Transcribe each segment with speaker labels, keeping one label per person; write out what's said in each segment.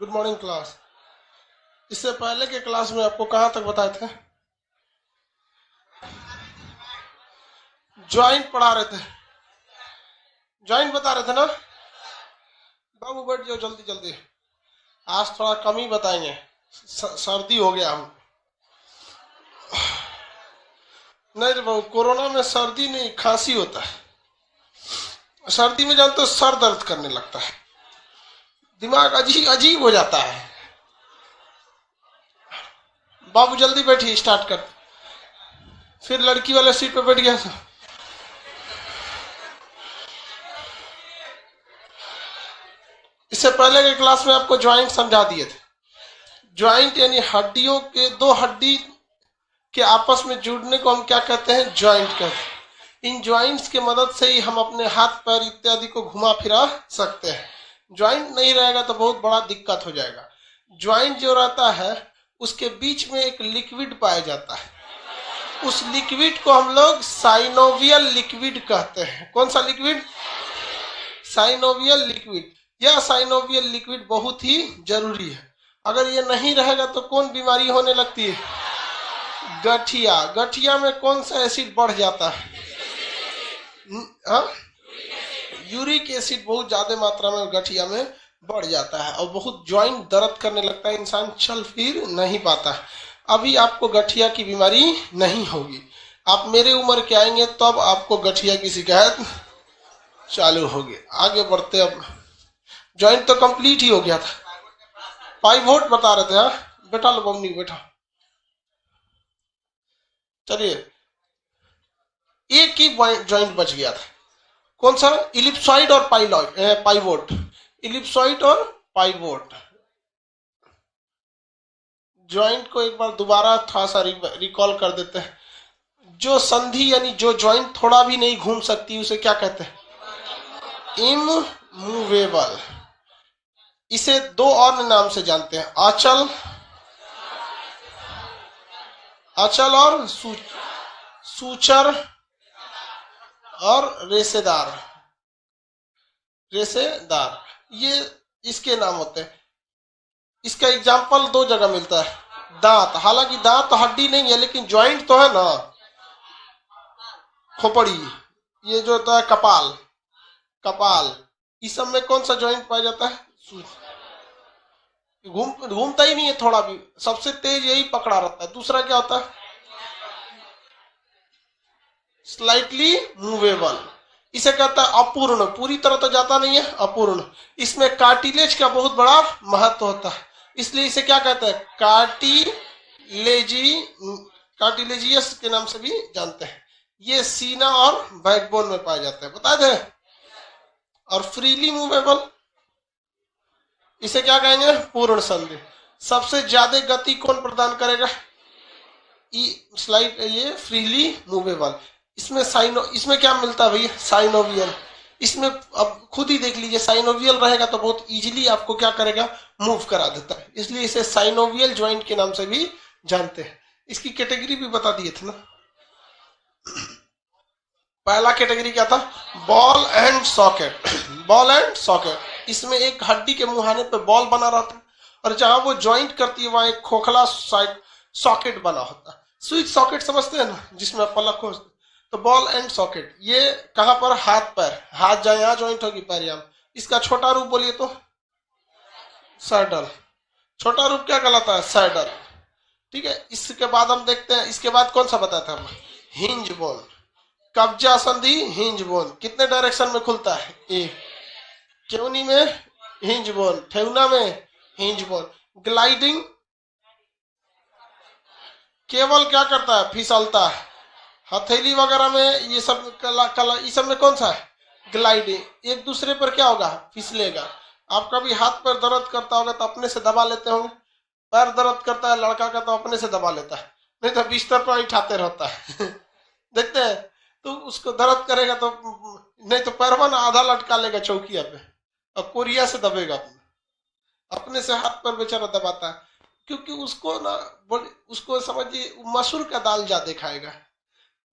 Speaker 1: Good morning class. इससे पहले के क्लास में आपको कहाँ तक बताए थे? ज्वाइंट पढ़ा रहे थे, ज्वाइंट बता रहे थे ना। बाबू बैठ जाओ जल्दी जल्दी। आज थोड़ा कम ही बताएंगे, सर्दी हो गया हम। नहीं रे बाबू, कोरोना में सर्दी नहीं खांसी होता है। सर्दी में जानते हो सर दर्द करने लगता है, दिमाग अजीब अजीब हो जाता है। बाबू जल्दी बैठिए, स्टार्ट कर। फिर लड़की वाले सीट पे बैठ गया था। इससे पहले के क्लास में आपको ज्वाइंट समझा दिए थे। ज्वाइंट यानी हड्डियों के दो हड्डी के आपस में जुड़ने को हम क्या कहते हैं? ज्वाइंट कहते हैं। इन ज्वाइंट्स के मदद से ही हम अपने हाथ पैर इत्यादि को घुमा फिरा सकते हैं। ज्वाइंट नहीं रहेगा तो बहुत बड़ा दिक्कत हो जाएगा। ज्वाइंट जो रहता है उसके बीच में एक लिक्विड पाया जाता है। उस लिक्विड को हम लोग साइनोवियल लिक्विड कहते हैं। कौन सा लिक्विड? Synovial liquid. यह साइनोवियल लिक्विड बहुत ही जरूरी है। अगर ये नहीं रहेगा तो कौन बीमारी होने लगती है? गठिया। गठिया में कौन सा एसिड बढ़ जाता है? यूरिक एसिड बहुत ज्यादा मात्रा में गठिया में बढ़ जाता है और बहुत ज्वाइंट दर्द करने लगता है, इंसान चल फिर नहीं पाता है। अभी आपको गठिया की बीमारी नहीं होगी, आप मेरे उम्र के आएंगे तब आपको गठिया की शिकायत चालू होगी। आगे बढ़ते। अब ज्वाइंट तो कंप्लीट ही हो गया था। पाइवोट बता रहे थे। हाँ बेटा, लो बमनी बेटा। चलिए, एक ही ज्वाइंट बच गया था। कौन सा? इलिप्सॉइड और पाइवोट। इलिप्सॉइड और पाइवोट ज्वाइंट को एक बार दोबारा थोड़ा सा रिकॉल कर देते हैं। जो संधि यानी जो ज्वाइंट थोड़ा भी नहीं घूम सकती उसे क्या कहते हैं? इमूवेबल। इसे दो और नाम से जानते हैं, अचल, अचल और सूचर और रेशेदार। रेशेदार ये इसके नाम होते हैं। इसका एग्जाम्पल दो जगह मिलता है। दांत, हालांकि दांत तो हड्डी नहीं है लेकिन ज्वाइंट तो है ना। खोपड़ी, ये जो होता है कपाल, कपाल, इस सब में कौन सा ज्वाइंट पाया जाता है? घूमता ही नहीं है थोड़ा भी, सबसे तेज यही पकड़ा रहता है। दूसरा क्या होता है? Slightly movable. इसे कहता है अपूर्ण, पूरी तरह तो जाता नहीं है, अपूर्ण। इसमें कार्टिलेज का बहुत बड़ा महत्व होता है, इसलिए इसे क्या कहते हैं? कार्टिलेजियस के नाम से भी जानते हैं। ये सीना और बैकबोन में पाए जाते हैं, बता दें। और फ्रीली मूवेबल, इसे क्या कहेंगे? पूर्ण संधि। सबसे ज्यादा गति कौन प्रदान करेगा? ये फ्रीली मूवेबल। इसमें क्या मिलता है भैया? साइनोवियल। इसमें अब खुद ही देख लीजिए, साइनोवियल रहेगा तो बहुत इजीली आपको क्या करेगा? मूव करा देता है, इसलिए इसे साइनोवियल ज्वाइंट के नाम से भी जानते हैं। इसकी कैटेगरी भी बता दिए थे ना। पहला कैटेगरी क्या था? Ball and socket. Ball and socket, इसमें एक हड्डी के मुहाने पे बॉल बना रहता है और जहां वो ज्वाइंट करती है वहां एक खोखला सॉकेट बना होता है। स्विच सॉकेट समझते हैं ना, जिसमें पलक हो। तो बॉल एंड सॉकेट ये कहां पर? हाथ पैर। हाथ जहां यहां ज्वाइंट होगी, पैर यहां। इसका छोटा रूप बोलिए तो सैडल। छोटा रूप क्या कहलाता है? सैडल। ठीक है, इसके बाद हम देखते हैं, इसके बाद कौन सा बताया था हम? Hinge bone. कब्जा संधि, हिंज बोन कितने डायरेक्शन में खुलता है? एक। केवनी में हिंज बोन, ठेवना में हिंज बोन। ग्लाइडिंग, केवल क्या करता है? फिसलता है। हथेली वगैरह में ये सब कला इस सब में कौन सा है? ग्लाइडिंग। एक दूसरे पर क्या होगा? फिसलेगा। आपका भी हाथ पैर दर्द करता होगा तो अपने से दबा लेते होंगे। पैर दर्द करता है लड़का का तो अपने से दबा लेता है, नहीं तो बिस्तर पर उठाते रहता है देखते हैं, तो उसको दर्द करेगा तो नहीं तो पैरवा ना आधा लटका लेगा चौकिया पे और कोरिया से दबेगा। अपने से हाथ पर बेचारा दबाता है, क्योंकि उसको ना उसको समझिए मसूर का दाल ज्यादा खाएगा।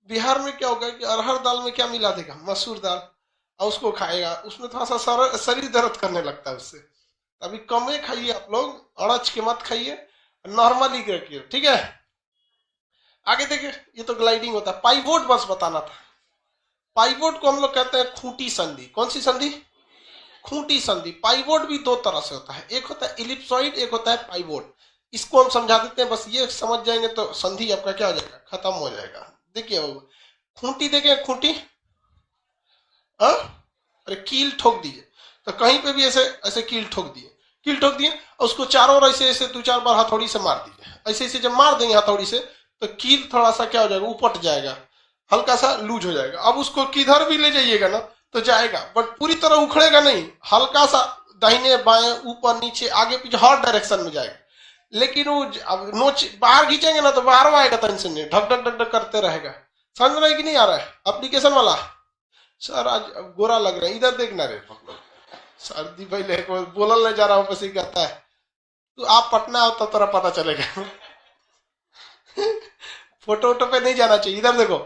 Speaker 1: बिहार में क्या होगा कि अरहर दाल में क्या मिला देगा? मसूर दाल, और उसको खाएगा, उसमें थोड़ा सा शरीर दर्द करने लगता है उससे। अभी कम खाइए आप लोग, अड़च के मत खाइए, नॉर्मली रखिए, ठीक है। आगे देखिए, ये तो ग्लाइडिंग होता है। पाइवोट बस बताना था। पाइवोट को हम लोग कहते हैं खूंटी संधि। कौन सी संधि? खूंटी संधि। पाइवोट भी दो तरह से होता है, एक होता है इलिप्सॉइड, एक होता है पाइवोट। इसको हम समझा देते हैं, बस ये समझ जाएंगे तो संधि आपका क्या हो जाएगा, खत्म हो जाएगा। देखिए वो खूंटी, देखिए खूंटी, अरे कील ठोक दीजिए, तो कहीं पे भी ऐसे ऐसे कील ठोक दिए, कील ठोक दिए, और उसको चारों ओर ऐसे ऐसे 2-4 बार हथौड़ी से मार दीजिए। ऐसे ऐसे जब मार देंगे हथौड़ी से, तो कील थोड़ा सा क्या हो जाएगा, उपट जाएगा, हल्का सा लूज हो जाएगा। अब उसको किधर भी ले जाइएगा ना तो जाएगा, बट पूरी तरह उखड़ेगा नहीं, हल्का सा दाहिने बाएं ऊपर नीचे आगे पीछे हर डायरेक्शन में जाएगा। लेकिन वो अब नोच बाहर खींचेंगे ना तो बाहर आएगा, टेंशन नहीं, ढक ढक ढक ढक करते रहेगा। समझ रहे कि नहीं आ रहा है एप्लीकेशन वाला? सर आज गोरा लग रहा है, इधर देखना रे सर्दी भाई, बोलल नहीं जा रहा हूं, बस ही कहता है तो आप पटना आओ तो तेरा पता चलेगा। फोटो वोटो पे नहीं जाना चाहिए, इधर देखो।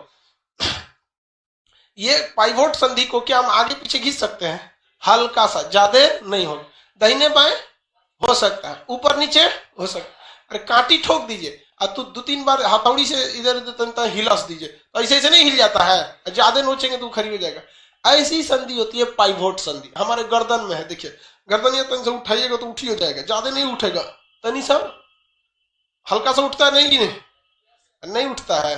Speaker 1: ये पाइवोट संधि को क्या हम आगे पीछे खींच सकते हैं? हल्का सा, ज्यादा नहीं हो, दाहिने बाएं हो सकता है, ऊपर नीचे हो सकता है। अरे कांटी ठोक दीजिए और तू 2-3 बार हथौड़ी से इधर उधर हिलास दीजिए, तो ऐसे ऐसे नहीं हिल जाता है, ज्यादा नोचेंगे तो खड़ी हो जाएगा। ऐसी संधि होती है पाइवोट संधि, हमारे गर्दन में है। देखिए गर्दन ये तन से उठाइएगा तो उठी हो जाएगा, ज्यादा नहीं उठेगा, तनी सा हल्का सा उठता है, नहीं नहीं उठता है।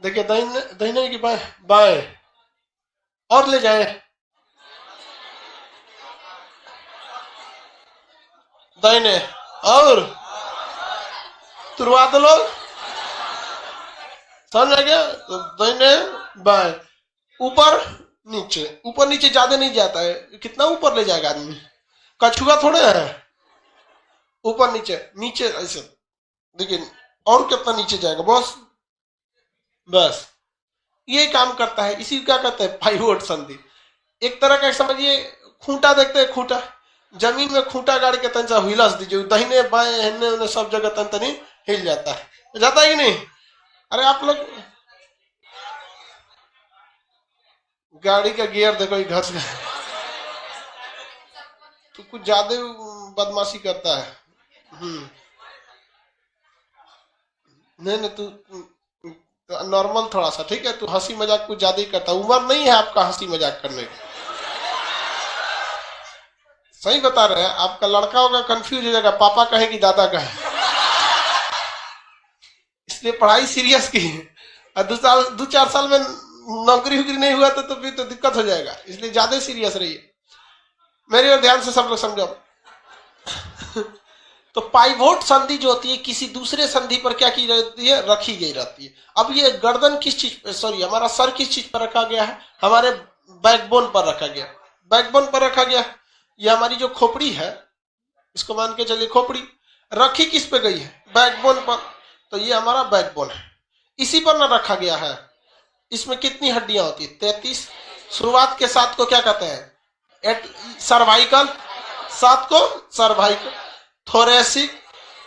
Speaker 1: देखिए दाहिने दाहिने की बाएं बाएं, और ले जाए, दाहिने, और तुरवा दो लोग, समझ आ गया? तो दाहिने बाएं, ऊपर नीचे, ऊपर नीचे ज्यादा नहीं जाता है, कितना ऊपर ले जाएगा आदमी, कछुआ थोड़े है, ऊपर नीचे नीचे ऐसे। देखिए और कितना नीचे जाएगा, बस बस ये काम करता है, इसी क्या कहते हैं पाइवोट संधि। एक तरह का समझिए, खूंटा देखते हैं, खूंटा जमीन में खूंटा गाड़ के तन सा हिलास दीजिए, दाहिने बाएं हेने उन्हें सब जगह तन तनी हिल जाता है, जाता है कि नहीं? अरे आप लोग गाड़ी का गियर देखो घस गया, तो कुछ ज्यादा बदमाशी करता है। नहीं नहीं, तू नॉर्मल थोड़ा सा, ठीक है? तू हंसी मजाक कुछ ज्यादा ही करता, उम्र नहीं है आपका हंसी मजाक करने की। सही बता रहे हैं, आपका लड़का होगा कंफ्यूज हो जाएगा, पापा कहे कि दादा कहे, इसलिए पढ़ाई सीरियस की। और 2-4 साल में नौकरी वोकरी नहीं हुआ तो फिर तो दिक्कत हो जाएगा, इसलिए ज्यादा सीरियस रहिए। मेरी और ध्यान से सब लोग समझो। तो पाइवोट संधि जो होती है किसी दूसरे संधि पर क्या की रहती है, रखी गई रहती है। अब ये गर्दन किस चीज, सॉरी हमारा सर किस चीज पर रखा गया है? हमारे बैकबोन पर रखा गया, बैकबोन पर रखा गया। ये हमारी जो खोपड़ी है, इसको मान के चलिए खोपड़ी रखी किस पे गई है? बैकबोन पर। तो ये हमारा बैकबोन है, इसी पर ना रखा गया है। इसमें कितनी हड्डियां होती है? 33। शुरुआत के 7 को क्या कहते हैं? सर्वाइकल, 7 को cervical, thoracic,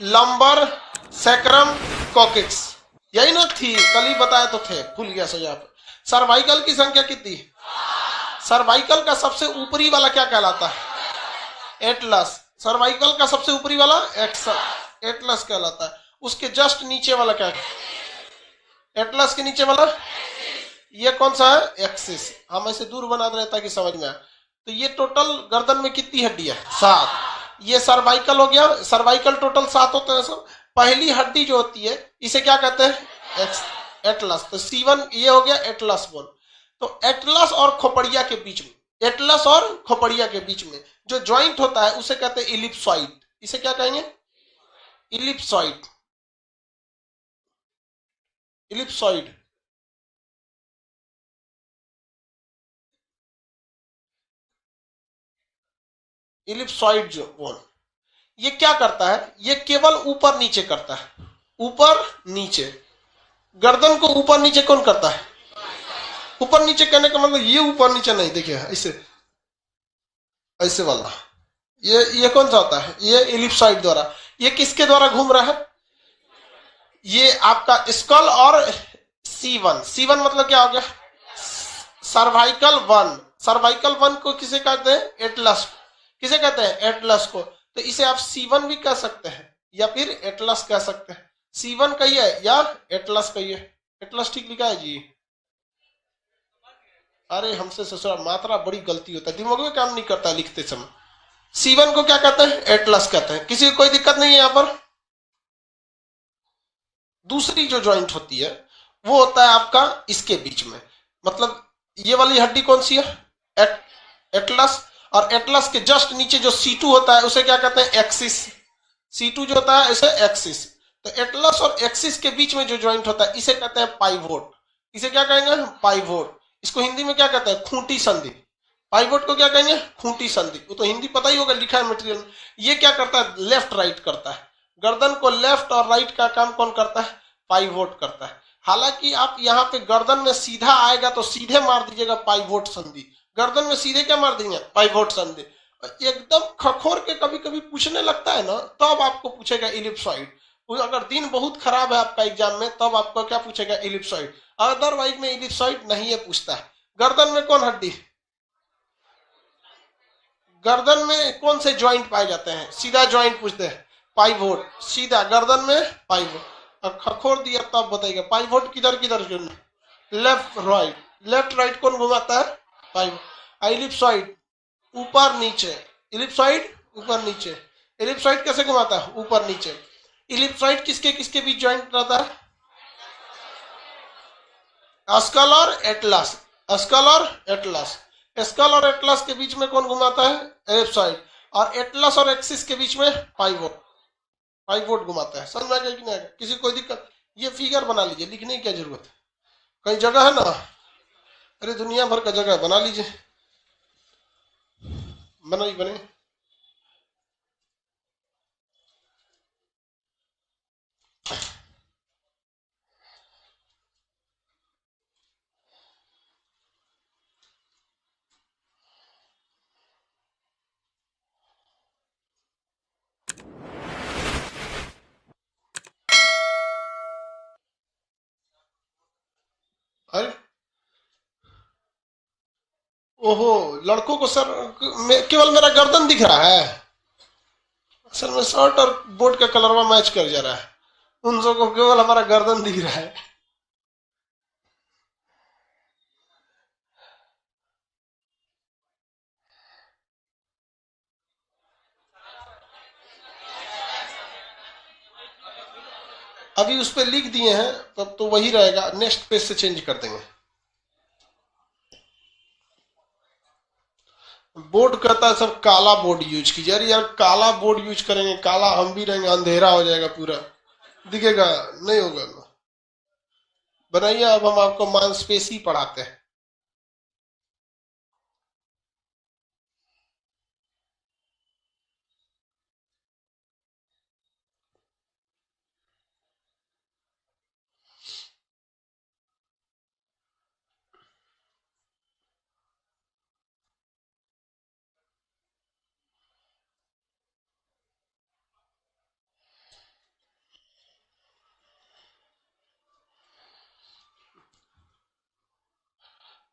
Speaker 1: lumbar, sacrum, coccyx, यही ना थी? कल ही बताया तो थे, भूल गया सो यहाँ पर। सर्वाइकल की संख्या कितनी? सर्वाइकल का सबसे ऊपरी वाला क्या कहलाता है? एटलस। सर्वाइकल का सबसे ऊपरी वाला एटलस कहलाता है। उसके जस्ट नीचे वाला क्या है? एटलस के नीचे वाला ये कौन सा है? एक्सिस। हम ऐसे दूर बना रहे ताकि समझ में आए। तो ये टोटल गर्दन में कितनी हड्डी है? 7। ये सर्वाइकल हो गया, सर्वाइकल टोटल 7 होते हैं सब। पहली हड्डी जो होती है इसे क्या कहते हैं? एटलस। तो C1 ये हो गया एटलस बोन। तो एटलस और खोपड़िया के बीच में, एटलस और खोपड़िया के बीच में जो ज्वाइंट होता है उसे कहते हैं इलिप्सॉइड। इसे क्या कहेंगे? इलिप्सॉइड। इलिप्सॉइड। इलिप्सॉइड जो बोन, ये क्या करता है? ये केवल ऊपर नीचे करता है, ऊपर नीचे। गर्दन को ऊपर नीचे कौन करता है? ऊपर नीचे करने का मतलब ये ऊपर नीचे नहीं, देखिए ऐसे ऐसे वाला, ये कौन सा होता है? ये इलिप्सॉइड द्वारा। ये किसके द्वारा घूम रहा है? ये आपका स्कल और C1 मतलब क्या हो गया? सर्वाइकल 1। सर्वाइकल 1 को किसे कहते हैं? एटलस। किसे कहते हैं? एटलस को। तो इसे आप C1 भी कह सकते हैं या फिर एटलस कह सकते हैं। C1 कहिए या एटलस कहिए। एटलस ठीक लिखा है जी? अरे हमसे ससुराल मात्रा बड़ी गलती होता है, दिमाग में काम नहीं करता लिखते समय। C1 को क्या कहते हैं? एटलस कहते हैं। किसी को कोई दिक्कत नहीं है यहाँ पर? दूसरी जो जॉइंट होती है वो होता है आपका इसके बीच में, मतलब ये वाली हड्डी कौन सी है? एटलस। और एटलस के जस्ट नीचे जो C2 होता है उसे क्या कहते हैं? एक्सिस। C2 जो होता है इसे एक्सिस। तो एटलस और एक्सिस के बीच में जो जॉइंट होता है इसे कहते हैं पाइवोट। इसे क्या कहेंगे? पाइवोट। इसको हिंदी में क्या कहते हैं? खूंटी संधि। पाइवोट को क्या कहेंगे? खूंटी संधि। वो तो हिंदी पता ही होगा, लिखा है मटेरियल में। ये क्या करता है? लेफ्ट राइट करता है। गर्दन को लेफ्ट और राइट का काम कौन करता है? पाइवोट करता है। हालांकि आप यहाँ पे गर्दन में सीधा आएगा तो सीधे मार दीजिएगा पाइवोट संधि, गर्दन में सीधे क्या मार देंगे? पाइवोट संधि। एकदम खखोर के कभी कभी पूछने लगता है ना, तब आपको पूछेगा इलिप्सॉइड। अगर दिन बहुत खराब है आपका एग्जाम में तब आपको क्या पूछेगा? इलिप्सॉइड। अदरवाइज में इलिप्सॉइड नहीं है पूछता है। गर्दन में कौन हड्डी? गर्दन में कौन से ज्वाइंट पाए जाते हैं? सीधा ज्वाइंट पूछते हैं, पाइवोट। सीधा गर्दन में पाइवोट। अब खखोर दिया तब बताइएगा पाइवोट किधर किधर चुनना? Left right. लेफ्ट राइट कौन घुमाता है? पाइवोट। इलिप्सॉइड ऊपर नीचे। इलिप्सॉइड ऊपर नीचे। इलिप्सॉइड कैसे घुमाता है? ऊपर नीचे। इलिप्सॉइड किसके किसके बीच ज्वाइंट रहता है? स्कल और एटलस। स्कल और एटलस। स्कल और एटलस के बीच में कौन घुमाता है? एलिप्सॉइड। और एटलस और एक्सिस के बीच में पाइवोट। पाइवोट घुमाता है। समझ में आ गया कि नहीं? किसी को कोई दिक्कत? ये फिगर बना लीजिए, लिखने की क्या जरूरत है? कई जगह है ना, अरे दुनिया भर का जगह बना लीजिए। बनाई बने। अरे ओहो, लड़कों को सर केवल मेरा गर्दन दिख रहा है। असल में शर्ट और बोर्ड का कलरवा मैच कर जा रहा है। उन सबको केवल हमारा गर्दन दिख रहा है। अभी उस पर लिख दिए हैं तब तो वही रहेगा, नेक्स्ट पेज से चेंज कर देंगे। बोर्ड कहता है सब काला बोर्ड यूज कीजिए। अरे यार काला बोर्ड यूज करेंगे, काला हम भी रहेंगे, अंधेरा हो जाएगा, पूरा दिखेगा नहीं होगा ना। बनाइए, अब हम आपको मांसपेशी पढ़ाते हैं।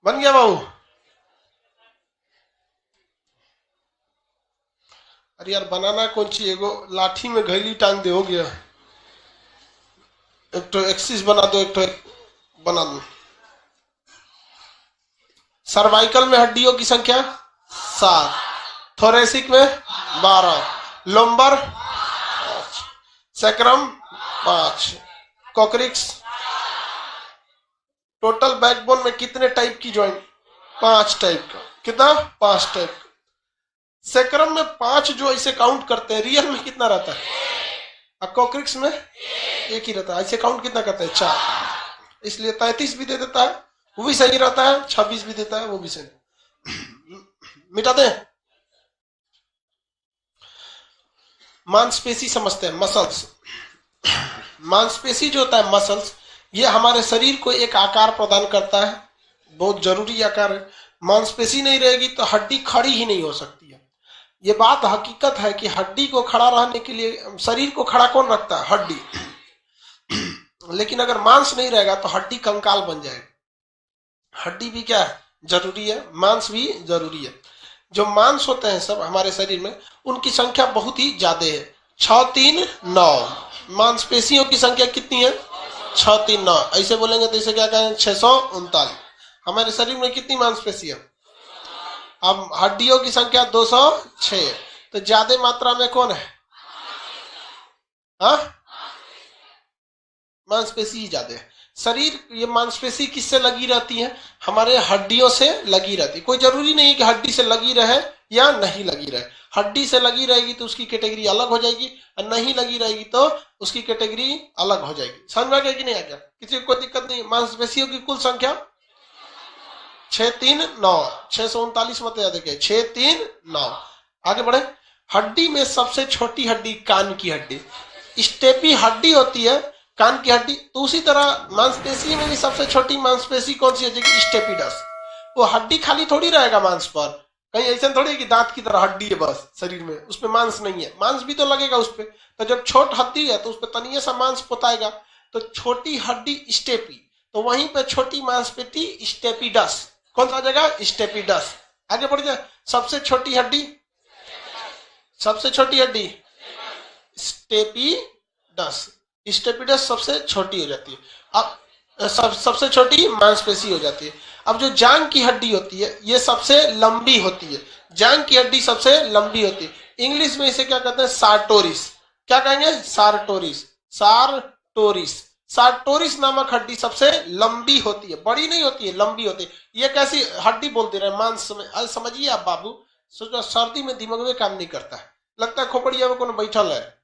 Speaker 1: बन गया बाबू? अरे यार बनाना कौन चाहिए? एगो लाठी में घैली टांग दे, हो गया। एक तो एक्सिस बना दो, एक तो बना दो। सर्वाइकल में हड्डियों की संख्या 7, थोरेसिक में 12, लोम्बर 5, सैक्रम 5, कोक्रिक्स। टोटल बैकबोन में कितने टाइप की जॉइंट? 5 टाइप का। कितना? 5 टाइप का। सैक्रम में 5 जो ऐसे काउंट करते हैं, रियल में कितना रहता है? और कोक्रिक्स में एक ही रहता है। ऐसे काउंट कितना करते हैं? 4। इसलिए 33 भी दे देता है, वो भी सही रहता है। 26 भी देता है, वो भी सही। मिटा दे। मांसपेशी समझते हैं, मसल्स। मांसपेशी जो होता है, मसल्स, ये हमारे शरीर को एक आकार प्रदान करता है, बहुत जरूरी आकार है। मांसपेशी नहीं रहेगी तो हड्डी खड़ी ही नहीं हो सकती है। ये बात हकीकत है कि हड्डी को खड़ा रहने के लिए, शरीर को खड़ा कौन रखता है? हड्डी। लेकिन अगर मांस नहीं रहेगा तो हड्डी कंकाल बन जाएगा। हड्डी भी क्या है? जरूरी है, मांस भी जरूरी है। जो मांस होते हैं सब हमारे शरीर में, उनकी संख्या बहुत ही ज्यादा है। 6 3 9 मांसपेशियों की संख्या कितनी है? 6 3 9। ऐसे बोलेंगे तो इसे क्या कहेंगे? 639। हमारे शरीर में कितनी मांसपेशी है? अब हड्डियों की संख्या 206। तो ज्यादा मात्रा में कौन है? हाँ, मांसपेशी ही ज्यादा है। शरीर, ये मांसपेशी किससे लगी रहती है? हमारे हड्डियों से लगी रहती है। कोई जरूरी नहीं कि हड्डी से लगी रहे या नहीं लगी रहे। हड्डी से लगी रहेगी तो उसकी कैटेगरी अलग हो जाएगी, और नहीं लगी रहेगी तो उसकी कैटेगरी अलग हो जाएगी। समझ में आ गया कि नहीं आ गया? किसी को कोई दिक्कत नहीं। मांसपेशियों की कुल संख्या 6 3 9, 639 मत याद रखिए, 6 3 9। आगे बढ़े। हड्डी में सबसे छोटी हड्डी कान की हड्डी, स्टेपी हड्डी होती है कान की हड्डी। तो उसी तरह मांसपेशी में भी सबसे छोटी मांसपेशी कौन सी है? स्टेपिडस। वो हड्डी खाली थोड़ी रहेगा मांस पर, कहीं ऐसा थोड़ी है कि दांत की तरह हड्डी है बस शरीर में, उसपे मांस नहीं है। मांस भी तो लगेगा उसपे। तो जब छोट हड्डी है तो उसपे तनिए सा मांस पोताएगा। तो छोटी हड्डी स्टेपी, तो वहीं पे छोटी मांसपेशी स्टेपिडस। कौन सा जगह? स्टेपिडस। आगे बढ़ जाए। सबसे छोटी हड्डी, सबसे छोटी हड्डी स्टेपिडस। स्टेपिडस सबसे छोटी हो जाती है। अब सबसे छोटी मांसपेशी हो जाती है। अब जो जांग की हड्डी होती है ये सबसे लंबी होती है। जांग की हड्डी सबसे लंबी होती है। इंग्लिश में इसे क्या कहते हैं? सार्टोरिस। क्या कहेंगे? सार्टोरिस। सार्टोरिस। सार्टोरिस नामक हड्डी सबसे लंबी होती है। बड़ी नहीं होती है, लंबी होती है। ये कैसी हड्डी बोलते रहे? मांस में। समझिए आप बाबू, सोचो सर्दी में दिमाग में काम नहीं करता है, लगता है खोपड़िया में कौन बैठल है।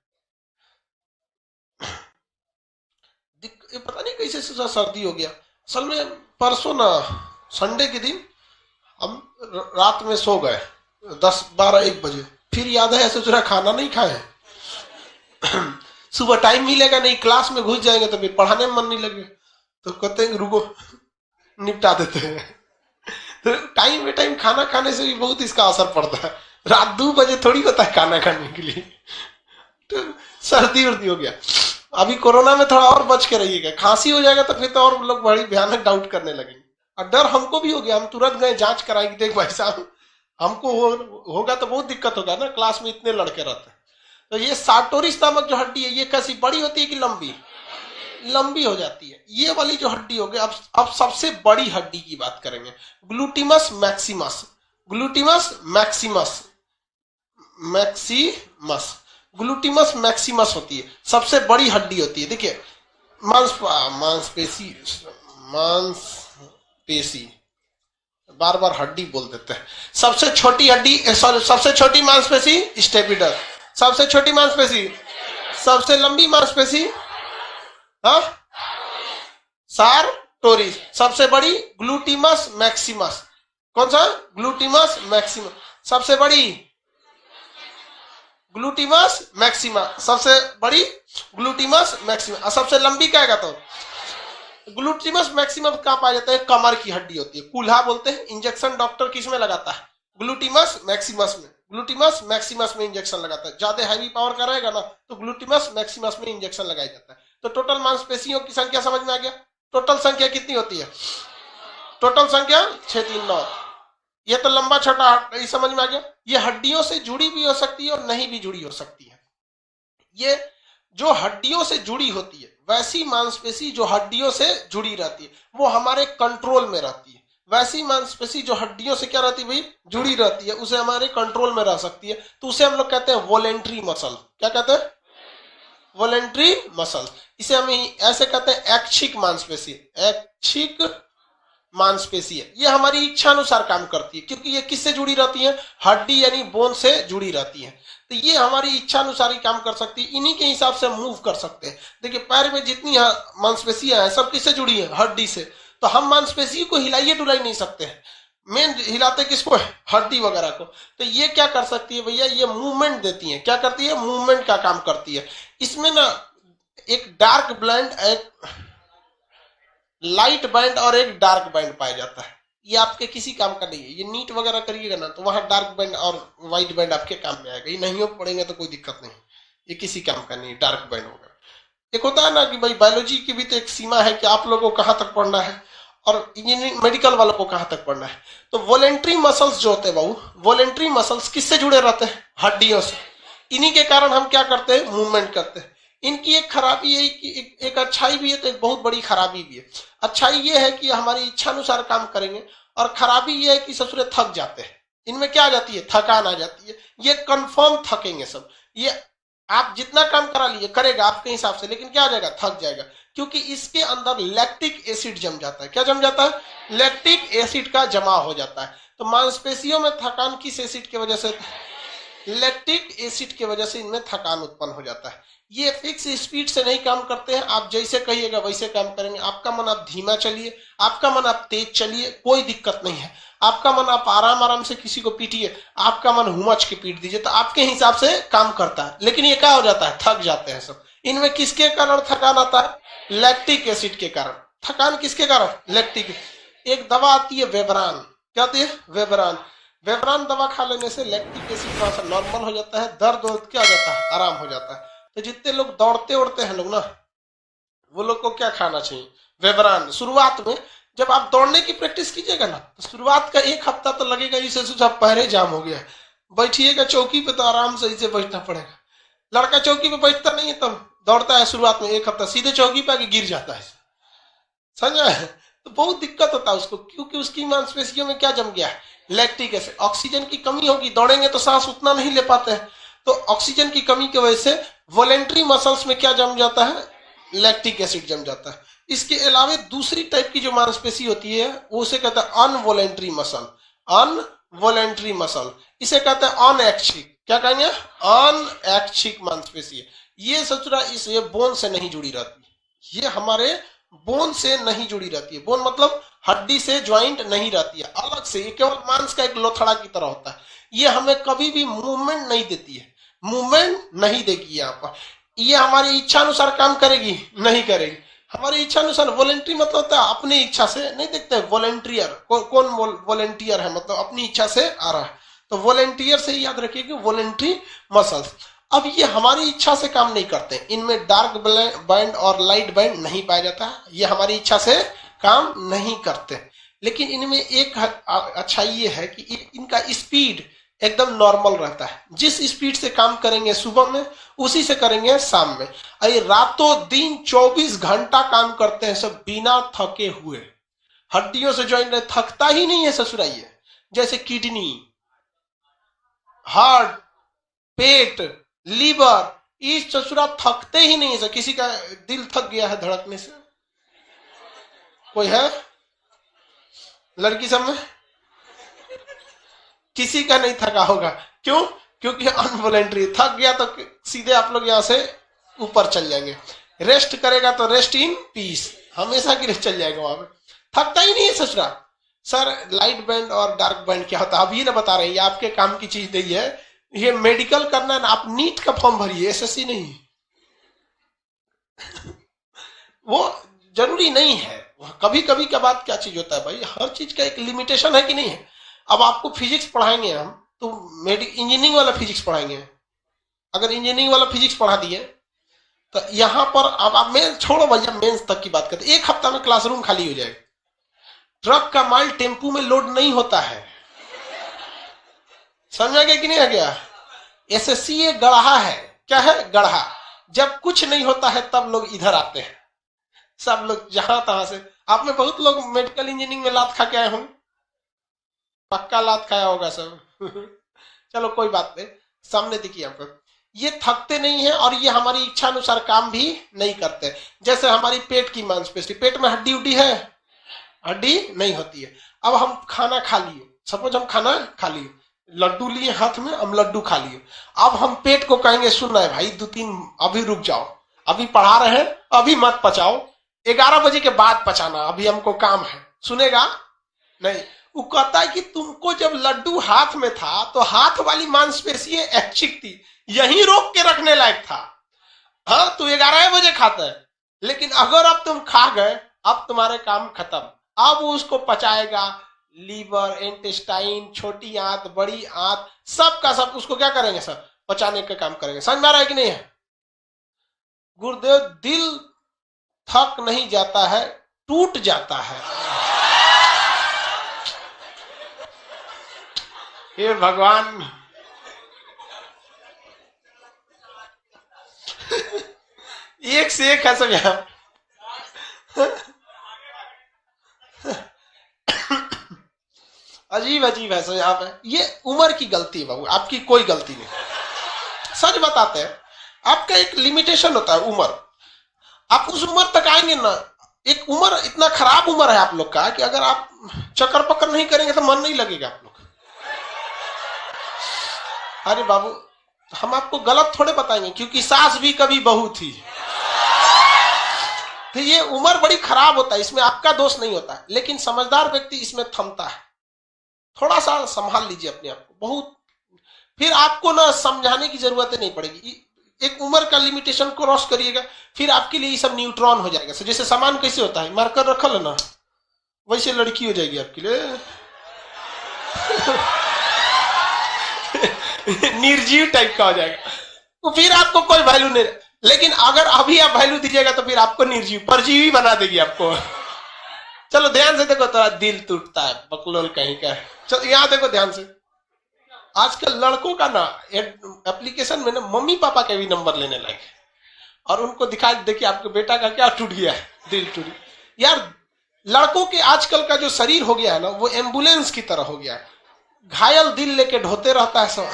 Speaker 1: ये पता नहीं कैसे सर्दी हो गया। असल में परसों ना संडे के दिन हम रात में सो गए 10 12 1 बजे। फिर याद है ऐसे जरा खाना नहीं खाए। सुबह टाइम मिलेगा नहीं, क्लास में घुस जाएंगे तो फिर पढ़ाने में मन नहीं लगे, तो कहते हैं रुको निपटा देते हैं। तो टाइम पे टाइम खाना खाने से भी बहुत इसका असर पड़ता है। रात 2 बजे थोड़ी होता है खाना खाने के लिए। तो सर्दी उर्दी हो गया। अभी कोरोना में थोड़ा और बच के रहिएगा। खांसी हो जाएगा तो फिर तो और लोग बड़ी भयानक डाउट करने लगेंगे। और डर हमको भी हो गया, हम तुरंत गए जांच कराएंगे। देख भाई साहब, हमको होगा तो बहुत दिक्कत होगा ना, क्लास में इतने लड़के रहते हैं। तो ये सार्टोरिस नामक जो हड्डी है ये कैसी? बड़ी होती है कि लंबी? लंबी हो जाती है। ये वाली जो हड्डी होगी। अब सबसे बड़ी हड्डी की बात करेंगे, ग्लूटिमस मैक्सिमस। ग्लूटिमस मैक्सिमस, मैक्सिमस, ग्लूटिमस मैक्सिमस होती है, सबसे बड़ी हड्डी होती है। देखिए मांसपेशी, मांसपेशी बार बार हड्डी बोल देते हैं। सबसे छोटी हड्डी, सॉरी, सबसे छोटी मांसपेशी स्टेपिडस। सबसे छोटी मांसपेशी, सबसे लंबी मांसपेशी हाँ सार्टोरिस। सबसे बड़ी ग्लूटिमस मैक्सिमस। कौन सा? ग्लूटिमस मैक्सिमस। सबसे बड़ी ग्लूटिमस मैक्सिमा, सबसे बड़ी ग्लूटिमस मैक्सिमा। सबसे लंबी क्या है? तो ग्लूटिमस मैक्सिमम कहां पाया जाता है? कमर की हड्डी होती है, कूल्हा बोलते हैं। इंजेक्शन डॉक्टर किस में लगाता है? ग्लूटिमस मैक्सिमस में। ग्लूटिमस मैक्सिमस में इंजेक्शन लगाता है। ज्यादा हैवी पावर का रहेगा ना तो ग्लूटिमस मैक्सिमस में इंजेक्शन लगाया जाता है। तो टोटल मांसपेशियों की संख्या समझ में आ गया? टोटल संख्या कितनी होती है? टोटल संख्या 6 3 9। ये तो लंबा छोटा ये समझ में आ गया। ये हड्डियों से जुड़ी भी हो सकती है और नहीं भी जुड़ी हो सकती है। ये जो हड्डियों से जुड़ी होती है, वैसी मांसपेशी जो हड्डियों से जुड़ी रहती है वो हमारे कंट्रोल में रहती है। वैसी मांसपेशी जो हड्डियों से क्या रहती है भाई? जुड़ी रहती है, उसे हमारे कंट्रोल में रह सकती है। तो उसे हम लोग कहते हैं वॉलेंट्री मसल। क्या कहते हैं? Voluntary muscle. इसे हम ऐसे कहते हैं ऐच्छिक मांसपेशी। ऐच्छिक मांसपेशी है, ये हमारी इच्छा अनुसार काम करती है, क्योंकि ये किससे जुड़ी रहती है? हड्डी यानी बोन से जुड़ी रहती है। तो ये हमारी इच्छा अनुसार ही काम कर सकती है। इन्हीं के हिसाब से मूव कर सकते हैं। देखिए पैर में जितनी मांसपेशियां हैं सब किससे जुड़ी है? हड्डी से। तो हम मांसपेशी को हिलाइए डुलाई नहीं सकते हैं। मेन हिलाते किसको है? हड्डी वगैरह को। तो ये क्या कर सकती है भैया? ये मूवमेंट देती है। क्या करती है? मूवमेंट का काम करती है। इसमें ना एक डार्क ब्लैंड, एक लाइट बैंड और एक डार्क बैंड पाया जाता है। ये आपके किसी काम का नहीं है। ये नीट वगैरह करिएगा ना तो वहां डार्क बैंड और व्हाइट बैंड आपके काम में आएगा। ये नहीं हो पड़ेंगे तो कोई दिक्कत नहीं, ये किसी काम का नहीं, डार्क बैंड वगैरह। एक होता है ना कि भाई बायोलॉजी की भी तो एक सीमा है कि आप लोगों को कहां तक पढ़ना है, और इंजीनियरिंग मेडिकल वालों को कहां तक पढ़ना है। तो वॉलेंट्री मसल्स जो होते हैं बाबू, वॉलेंट्री मसल्स किससे जुड़े रहते हैं? हड्डियों से। इन्हीं के कारण हम क्या करते हैं? मूवमेंट करते हैं। इनकी एक खराबी है कि एक अच्छाई भी है तो एक बहुत बड़ी खराबी भी है। अच्छाई ये है कि हमारी इच्छा अनुसार काम करेंगे, और खराबी ये है कि ससुरे थक जाते हैं। इनमें क्या आ जाती है? थकान आ जाती है। ये कंफर्म थकेंगे सब। ये आप जितना काम करा लिए करेगा आपके हिसाब से, लेकिन क्या आ जाएगा? थक जाएगा, क्योंकि इसके अंदर लैक्टिक एसिड जम जाता है। क्या जम जाता है? लैक्टिक एसिड का जमा हो जाता है। तो मांसपेशियों में थकान किस एसिड की वजह से? लैक्टिक एसिड की वजह से इनमें थकान उत्पन्न हो जाता है। ये फिक्स स्पीड से नहीं काम करते हैं, आप जैसे कहिएगा वैसे काम करेंगे। आपका मन आप धीमा चलिए, आपका मन आप तेज चलिए, कोई दिक्कत नहीं है। आपका मन आप आराम आराम से किसी को पीटिए, आपका मन हुमच के पीट दीजिए, तो आपके हिसाब से काम करता है। लेकिन ये क्या हो जाता है? थक जाते हैं सब। इनमें किसके कारण थकान आता है? लैक्टिक एसिड के कारण। थकान किसके कारण? लैक्टिक। एक दवा आती है वेबरान। क्या आती है? वेबरान। वेबरान दवा खा लेने से लैक्टिक एसिड थोड़ा सा नॉर्मल हो जाता है, दर्द वर्द क्या हो जाता है? आराम हो जाता है। तो जितने लोग दौड़ते उड़ते हैं लोग ना, वो लोग को क्या खाना चाहिए? वेबरान। शुरुआत में जब आप दौड़ने की प्रैक्टिस कीजिएगा ना, तो शुरुआत का एक हफ्ता तो लगेगा इसे सब पैरे जाम हो गया, बैठिएगा चौकी पे तो आराम से इसे बैठना पड़ेगा। लड़का चौकी पे बैठता नहीं है, तब दौड़ता है शुरुआत में एक हफ्ता, सीधे चौकी पे आके गिर जाता है, समझा है? तो बहुत दिक्कत होता है उसको, क्योंकि उसकी मांसपेशियों में क्या जम गया है? Lactic acid. ऑक्सीजन की कमी होगी, दौड़ेंगे तो सांस उतना नहीं ले पाते हैं, तो ऑक्सीजन की कमी की वजह से वॉलेंट्री मसल्स में क्या जम जाता है? लैक्टिक एसिड जम जाता है। इसके अलावा दूसरी टाइप की जो मांसपेशी होती है वो उसे कहते हैं अनवॉलेंट्री मसल। अनवॉलेंट्री मसल, इसे कहते हैं अनऐच्छिक। क्या कहेंगे? अनऐच्छिक मांसपेशी है। ये सचुरा इस ये बोन से नहीं जुड़ी रहती, ये हमारे बोन से नहीं जुड़ी रहती है। बोन मतलब हड्डी से ज्वाइंट नहीं रहती है, अलग से। ये केवल मांस का एक लोथड़ा की तरह होता है। ये हमें कभी भी मूवमेंट नहीं देती है, मूवमेंट नहीं देगी यहाँ पर। ये हमारी इच्छा अनुसार काम करेगी? नहीं करेगी। हमारी इच्छा अनुसार। वॉलेंट्री मतलब होता है अपनी इच्छा से नहीं देखते। वॉलेंटियर कौन वॉलेंटियर है? मतलब अपनी इच्छा से आ रहा है। तो वॉलेंटियर से याद रखिए कि वॉलेंट्री मसल्स। अब ये हमारी इच्छा से काम नहीं करते, इनमें डार्क बैंड और लाइट बैंड नहीं पाया जाता है, ये हमारी इच्छा से काम नहीं करते। लेकिन इनमें एक अच्छाई ये है कि इनका स्पीड एकदम नॉर्मल रहता है। जिस स्पीड से काम करेंगे सुबह में, उसी से करेंगे शाम में। अरे रातों दिन 24 घंटा काम करते हैं सब बिना थके हुए। हड्डियों से ज्वाइंट थकता ही नहीं है ससुराइए। जैसे किडनी, हार्ट, पेट, लीवर, इस ससुरा थकते ही नहीं है। किसी का दिल थक गया है धड़कने से? कोई है? लड़की सब में किसी का नहीं थका होगा। क्यों? क्योंकि अनवॉलेंट्री। थक गया तो सीधे आप लोग यहां से ऊपर चल जाएंगे। रेस्ट करेगा तो रेस्ट इन पीस, हमेशा की रेस्ट चल जाएगा वहां पे। थकता ही नहीं है ससुरा। सर लाइट बैंड और डार्क बैंड क्या होता है? अभी ना बता रहे हैं, ये आपके काम की चीज नहीं है। ये मेडिकल करना है ना, आप नीट का फॉर्म भरिए, एसएससी नहीं। वो जरूरी नहीं है। कभी कभी का बात क्या चीज होता है भाई, हर चीज का एक लिमिटेशन है कि नहीं है। अब आपको फिजिक्स पढ़ाएंगे हम, तो इंजीनियरिंग वाला फिजिक्स पढ़ाएंगे। अगर इंजीनियरिंग वाला फिजिक्स पढ़ा दिए तो यहां पर अब आप मेंस छोड़ो भैया, मेंस तक की बात करते, एक हफ्ता में क्लासरूम खाली हो जाएगा। ट्रक का माल टेम्पू में लोड नहीं होता है, समझा गया कि नहीं आ गया? एसएससी ये गढ़ा है। क्या है? गढ़ा। जब कुछ नहीं होता है तब लोग इधर आते हैं, सब लोग जहां तहां से। आप में बहुत लोग मेडिकल इंजीनियरिंग में लात खा के आए होंगे, पक्का लात खाया होगा सब। चलो कोई बात नहीं, सामने देखिए आपको। ये थकते नहीं है और ये हमारी इच्छा अनुसार काम भी नहीं करते। जैसे हमारी पेट की मांसपेशी, पेट में हड्डी उड्डी है? हड्डी नहीं होती है। अब हम खाना खा लिए, सपोज हम खाना खा लिए, लड्डू लिए हाथ में, हम लड्डू खा लिए। अब हम पेट को कहेंगे सुन रहे भाई 2-3 अभी रुक जाओ, अभी पढ़ा रहे हैं, अभी मत पचाओ, 11 बजे के बाद पचाना, अभी हमको काम है। सुनेगा नहीं। वो कहता है कि तुमको जब लड्डू हाथ में था तो हाथ वाली मांसपेशी ऐच्छिक थी, यही रोक के रखने लायक था। हाँ, तू 11 बजे खाता है, लेकिन अगर अब तुम खा गए, अब तुम्हारे काम खत्म। अब उसको पचाएगा, लीवर, इंटेस्टाइन, छोटी आंत, बड़ी आंत, सब का सब उसको क्या करेंगे? सब पचाने का काम करेंगे। समझ में आ रहा है कि नहीं है? गुरुदेव, दिल थक नहीं जाता है, टूट जाता है। हे भगवान, एक से एक है सब यहाँ। अजीब अजीब है सब यहाँ पे। ये उम्र की गलती है बाबू, आपकी कोई गलती नहीं। सच बताते हैं, आपका एक लिमिटेशन होता है उम्र। आप उस उम्र तक आएंगे ना, एक उम्र इतना खराब उम्र है आप लोग का कि अगर आप चक्कर पक्कर नहीं करेंगे तो मन नहीं लगेगा आप लोग। अरे बाबू, हम आपको गलत थोड़े बताएंगे, क्योंकि सास भी कभी बहू थी। तो ये उम्र बड़ी खराब होता है, इसमें आपका दोष नहीं होता है, लेकिन समझदार व्यक्ति इसमें थमता है। थोड़ा सा संभाल लीजिए अपने आप को, बहुत। फिर आपको ना समझाने की जरूरत नहीं पड़ेगी। एक उम्र का लिमिटेशन क्रॉस करिएगा, फिर आपके लिए ये सब न्यूट्रॉन हो जाएगा। तो जैसे सामान कैसे होता है, मार्कर रखल है ना, वैसे लड़की हो जाएगी आपके लिए। निर्जीव टाइप का हो जाएगा, तो फिर आपको कोई वैल्यू नहीं। लेकिन अगर अभी आप वैल्यू दीजिएगा तो फिर आपको निर्जीव, परजीवी बना देगी आपको। चलो ध्यान से देखो, थोड़ा दिल टूटता है बकलोल कहीं का। चलो यहाँ देखो ध्यान से। आजकल लड़कों का ना एप्लीकेशन में ना मम्मी पापा के भी नंबर लेने लगे, और उनको दिखाई, देखिए आपके बेटा का क्या टूट गया है, दिल टूट गया। यार लड़कों के आजकल का जो शरीर हो गया है ना, वो एम्बुलेंस की तरह हो गया है, घायल दिल लेके ढोते रहता है सब।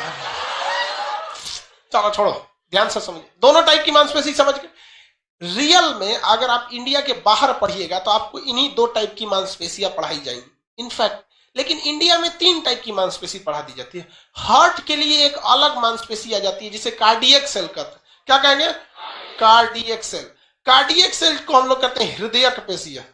Speaker 1: चलो छोड़ो, ध्यान से समझिए। दोनों टाइप की मांसपेशी समझ के, रियल में अगर आप इंडिया के बाहर पढ़िएगा तो आपको इन्हीं दो टाइप की मांसपेशियां पढ़ाई जाएंगी इनफैक्ट। लेकिन इंडिया में 3 टाइप की मांसपेशी पढ़ा दी जाती है। हार्ट के लिए एक अलग मांसपेशी आ जाती है जिसे कार्डियक सेल कहते हैं। क्या कहेंगे? Cardiac cell. कार्डियक सेल को हम लोग कहते हैं हृदयक पेशी है,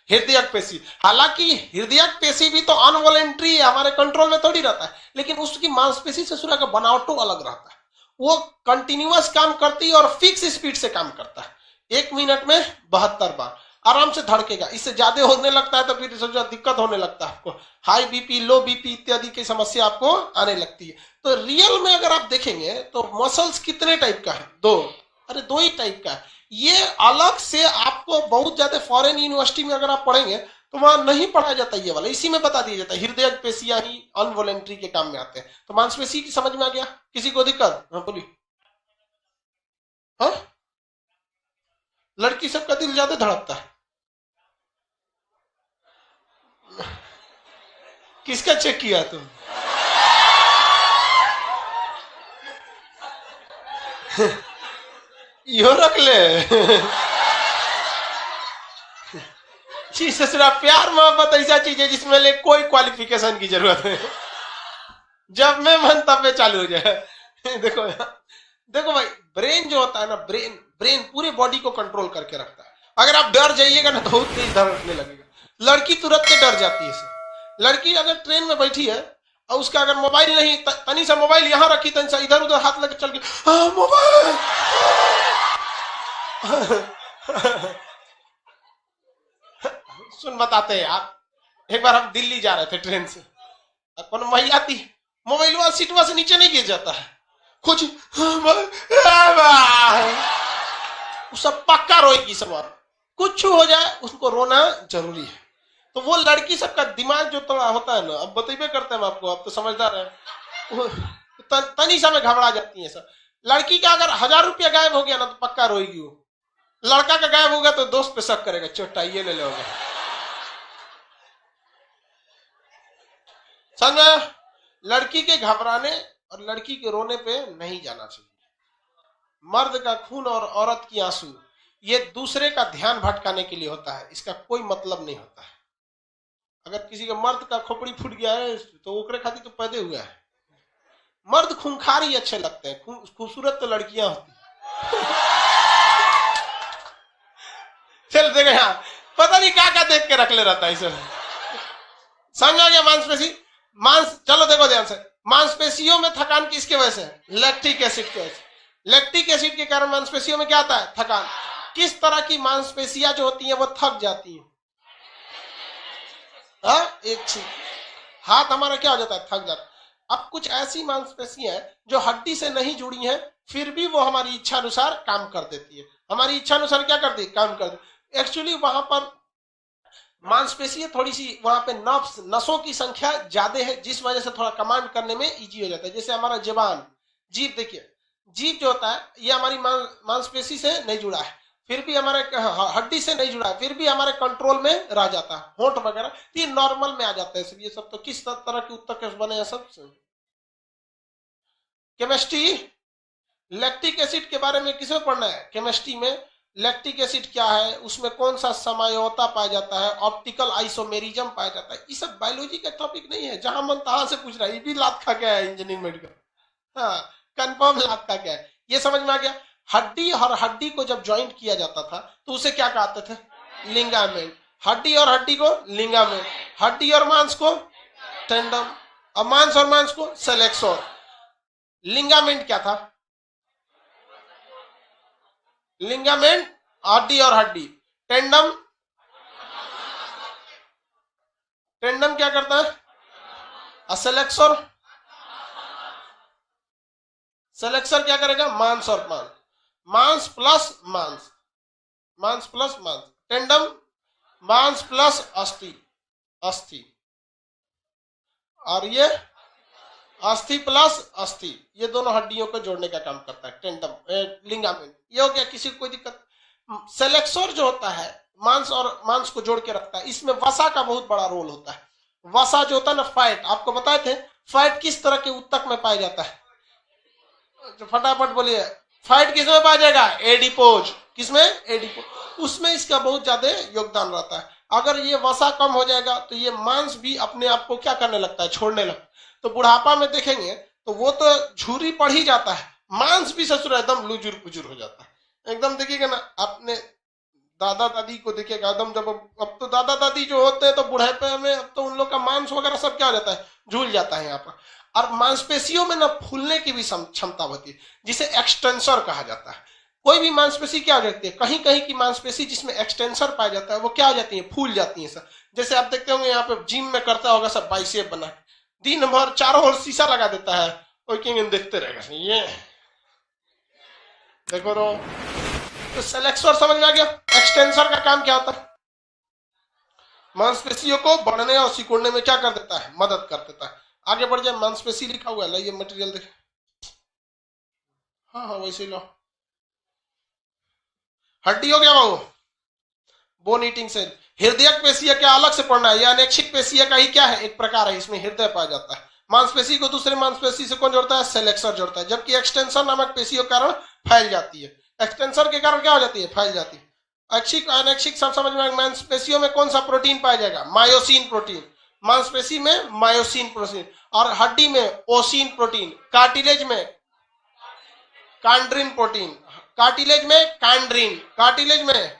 Speaker 1: हृदयक पेशी। हालांकि हृदयक पेशी भी तो अनवॉलेंट्री है, हमारे कंट्रोल में थोड़ी रहता है, लेकिन उसकी मांसपेशी से सूर्य का बनावटो अलग रहता है। वो कंटिन्यूअस काम करती है और फिक्स स्पीड से काम करता है। 1 मिनट में 72 बार आराम से धड़केगा। इससे ज्यादा होने लगता है तो फिर दिक्कत होने लगता है आपको, हाई बीपी, लो बीपी इत्यादि की समस्या आपको आने लगती है। तो रियल में अगर आप देखेंगे तो मसल्स कितने टाइप का है? 2। अरे 2 ही टाइप का है। ये अलग से आपको बहुत ज्यादा फॉरेन यूनिवर्सिटी में अगर आप पढ़ेंगे तो वहां नहीं पढ़ाया जाता ये वाला, इसी में बता दिया जाता है हृदय पेशियां ही अनवॉलेंट्री के काम में आते हैं। तो मांसपेशी की समझ में आ गया? किसी को दिक्कत? हाँ बोलिए। हाँ, लड़की सबका दिल ज्यादा धड़कता है। किसका चेक किया तुम? यो रख ले। जी ससुरा, प्यार मोहब्बत ऐसा चीज है जिसमें ले कोई क्वालिफिकेशन की जरूरत है। जब मैं मन तब में चालू हो जाए। देखो देखो भाई, ब्रेन जो होता है ना, ब्रेन पूरे बॉडी को कंट्रोल करके रखता है। अगर आप डर जाइएगा ना तो बहुत तेज धड़कने लगेगा। लड़की तुरंत के डर जाती है। लड़की अगर ट्रेन में बैठी है और उसका अगर मोबाइल नहीं, तनी सा मोबाइल यहाँ रखी, तनी सा इधर उधर हाथ लगे चल के मोबाइल। सुन बताते हैं आप, एक बार हम दिल्ली जा रहे थे ट्रेन से, कौन महिला थी, मोबाइल वाला सीटवा से नीचे नहीं गिर जाता है, कुछ सब पक्का रोएगी सवार, कुछ हो जाए उसको रोना जरूरी है। तो वो लड़की सबका दिमाग जो थोड़ा होता है ना, अब बतेबे करते हैं आपको, अब तो समझदार है, तनीसा में घबरा जाती है सब। लड़की का अगर 1000 रुपया गायब हो गया ना तो पक्का रोएगी वो। लड़का का गायब होगा तो दोस्त पे शक करेगा, चोटा ये ले लोगे। समझ? लड़की के घबराने और लड़की के रोने पे नहीं जाना चाहिए। मर्द का खून और औरत की आंसू ये दूसरे का ध्यान भटकाने के लिए होता है, इसका कोई मतलब नहीं होता है। अगर किसी का मर्द का खोपड़ी फूट गया है तो ओकरे खातिर तो पैदे हुआ है। मर्द खूंखार ही अच्छे लगते हैं, खूबसूरत तो लड़कियां होती। चल देखो यहाँ, पता नहीं क्या देख के रख ले रहता है। समझ आ गया? मांसपेशी, चलो देखो ध्यान से, मांसपेशियों में थकान किसके वजह से? लैक्टिक एसिड के वजह से। लैक्टिक एसिड के कारण मांसपेशियों में क्या आता है? थकान। किस तरह की मांसपेशियां जो होती हैं वो थक जाती हैं? एक हाथ हमारा क्या हो जाता है? थक जाता है। अब कुछ ऐसी मांसपेशियां हैं जो हड्डी से नहीं जुड़ी हैं, फिर भी वो हमारी इच्छा अनुसार काम कर देती है। हमारी इच्छा अनुसार क्या करती है? काम कर देती। एक्चुअली वहां पर मांसपेशी है, थोड़ी सी वहां पे नर्व्स नसों की संख्या ज्यादा है, जिस वजह से थोड़ा कमांड करने में इजी हो जाता है। जैसे हमारा जबान, जीभ, देखिए जीभ जो होता है ये हमारी मांसपेशी से नहीं जुड़ा है, फिर भी हमारे हड्डी से नहीं जुड़ा है, फिर भी हमारे कंट्रोल में रह जाता है। होंठ वगैरह ये नॉर्मल में आ जाता है। ये सब तो किस तरह के उत्तक बने हैं सब। केमिस्ट्री, लैक्टिक एसिड के बारे में किसमें पढ़ना है? केमिस्ट्री में लैक्टिक एसिड क्या है, उसमें कौन सा समयोता पाया जाता है, ऑप्टिकल आइसोमेरिज्म पाया जाता है। ये सब बायोलॉजी का टॉपिक नहीं है, जहां मन तहां से पूछ रहा है। ये भी लात खा गया है इंजीनियरिंग मेडिकल, हाँ कंफर्म लात खा गया है। ये समझ में आ गया। हड्डी और हड्डी को जब ज्वाइंट किया जाता था तो उसे क्या कहते थे? लिंगामेंट। हड्डी और हड्डी को लिंगामेंट, हड्डी और मांस को टेंडम, और मांस और मांस को सेलेक्सोर। लिंगामेंट क्या था? लिंगामेंट हड्डी और हड्डी। टेंडम, टेंडम क्या करता है? सेलेक्सोर, सेलेक्सर क्या करेगा? मांस और मांस, मांस प्लस मांस, मांस प्लस मांस। टेंडम मांस प्लस अस्थि, अस्थि, और ये अस्थि प्लस अस्थि, ये दोनों हड्डियों को जोड़ने का काम करता है टेंडम, लिंगामेंट। ये हो गया, किसी को कोई दिक्कत? सेलेक्सोर जो होता है मांस और मांस को जोड़ के रखता है, इसमें वसा का बहुत बड़ा रोल होता है। वसा जो होता है ना, फैट, आपको बताए थे फैट किस तरह के उत्तक में पाया जाता है? जो फटाफट बोलिए, फैट किसमें पाया जाएगा? एडिपोज। किसमें? एडिपोज। उसमें इसका बहुत ज्यादा योगदान रहता है। अगर ये वसा कम हो जाएगा तो ये मांस भी अपने आप को क्या करने लगता है? छोड़ने लगता है। तो बुढ़ापा में देखेंगे तो वो तो झुर्री पड़ ही जाता है, मांस भी ससुर एकदम लुजुर पुजुर हो जाता है एकदम। देखिएगा ना अपने दादा दादी को, देखिएगा एकदम, जब अब तो दादा दादी जो होते हैं तो बुढ़ापे में अब तो उन लोग का मांस वगैरह सब क्या हो जाता है? झूल जाता है यहाँ पर। और मांसपेशियों में ना फूलने की भी क्षमता होती है, जिसे एक्सटेंसर कहा जाता है। कोई भी मांसपेशी क्या हो जाती है? कहीं कहीं की मांसपेशी जिसमें एक्सटेंसर पाया जाता है वो क्या हो जाती है? फूल जाती है सर। जैसे आप देखते होंगे यहाँ पे जिम में करता होगा सब बाइसेप बना, दिन भर चारों ओर शीशा लगा देता है, देखते रहेगा ये देखो तो सेलेक्सर समझ में आ गया। एक्सटेंसर का काम क्या होता है? मांसपेशियों को बढ़ने और सिकुड़ने में क्या कर देता है? मदद कर देता है। आगे बढ़ जाए, मांसपेशी लिखा हुआ है, लाइए मटेरियल देखें। हाँ हाँ वैसे ही लो। हड्डी हो गया बाबू, बोन ईटिंग सेल। हृदयक पेशिया क्या अलग से पढ़ना है? या अनैच्छिक पेशिया का ही क्या है? एक प्रकार है, इसमें हृदय पाया जाता है। मांसपेशी को दूसरे मांसपेशी से कौन जोड़ता है? सेलेक्सर जोड़ता है। जबकि एक्सटेंशन नामक पेशियों के कारण फैल जाती है। एक्सटेंशन के कारण क्या हो जाती है? फैल जाती है। ऐच्छिक अनैच्छिक सब समझ में। मांसपेशियों में कौन सा प्रोटीन पाया जाएगा? Myosin protein. मांसपेशी में मायोसिन प्रोटीन, और हड्डी में ओसिन प्रोटीन। कार्टिलेज में कांड्रिन प्रोटीन, कार्टिलेज में कांड्रिन, कार्टिलेज में,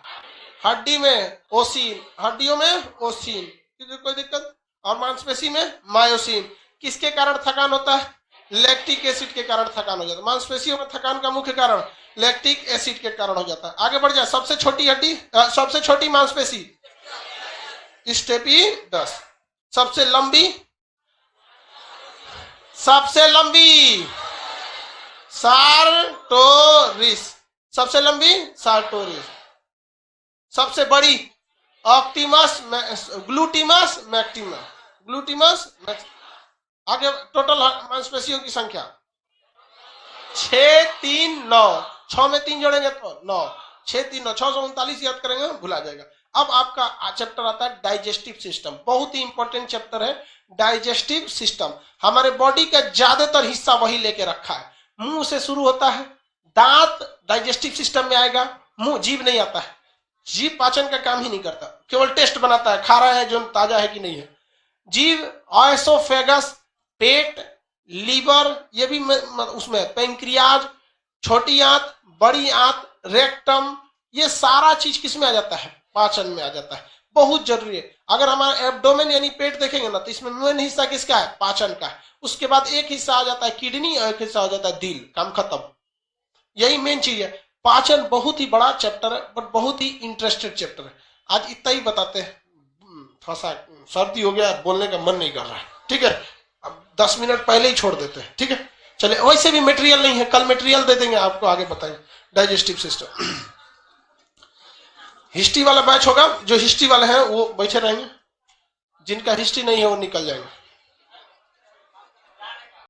Speaker 1: हड्डी में ओसिन, हड्डियों में ओसिन। कोई दिक्कत? और मांसपेशी में मायोसिन। किसके कारण थकान होता है? लैक्टिक एसिड के कारण थकान हो जाता है। मांसपेशियों में थकान का मुख्य कारण लैक्टिक एसिड के कारण हो जाता है। आगे बढ़ जाए, सबसे छोटी हड्डी, सबसे छोटी मांसपेशी स्टेपिडस। सबसे लंबी, सबसे लंबी सार्टोरिस, सबसे लंबी सार्टोरिस। सबसे बड़ी ऑप्टिमस, ग्लूटिमस मैक्टिमस, ग्लूटिमस। आगे टोटल मांसपेशियों की संख्या 6, 3, 9, 6 में 3 जोड़ेंगे तो 9, 6, 3, 9, 639 याद करेंगे, भुला जाएगा। अब आपका चैप्टर आता है डाइजेस्टिव सिस्टम। बहुत ही इंपॉर्टेंट चैप्टर है डाइजेस्टिव सिस्टम। हमारे बॉडी का ज्यादातर हिस्सा वही लेके रखा है। मुंह से शुरू होता है, दांत डाइजेस्टिव सिस्टम में आएगा, मुंह, जीभ नहीं आता है। जीभ पाचन का काम ही नहीं करता, केवल टेस्ट बनाता है, खा रहा है जो ताजा है कि नहीं है। जीभ, ऑयसोफेगस, पेट, लीवर, ये भी उसमें पेंक्रियाज, छोटी आंत, बड़ी आंत, रेक्टम, ये सारा चीज किस में आ जाता है? पाचन में आ जाता है। बहुत जरूरी है। अगर हमारा एब्डोमेन यानी पेट देखेंगे ना तो इसमें मेन हिस्सा किसका है? पाचन का है। उसके बाद एक हिस्सा आ जाता है किडनी और एक हिस्सा आ जाता है दिल, काम खत्म। यही मेन चीज है। पाचन बहुत ही बड़ा चैप्टर है, बट बहुत ही इंटरेस्टेड चैप्टर है। आज इतना ही बताते हैं, थोड़ा सा सर्दी हो गया, बोलने का मन नहीं कर रहा है, ठीक है? अब 10 मिनट पहले ही छोड़ देते हैं, ठीक है? चले, वैसे भी मटेरियल नहीं है, कल मटेरियल दे देंगे आपको, आगे बताएंगे डाइजेस्टिव सिस्टम। हिस्ट्री वाला बैच होगा, जो हिस्ट्री वाले हैं वो बैठे रहेंगे, जिनका हिस्ट्री नहीं है वो निकल जाएंगे।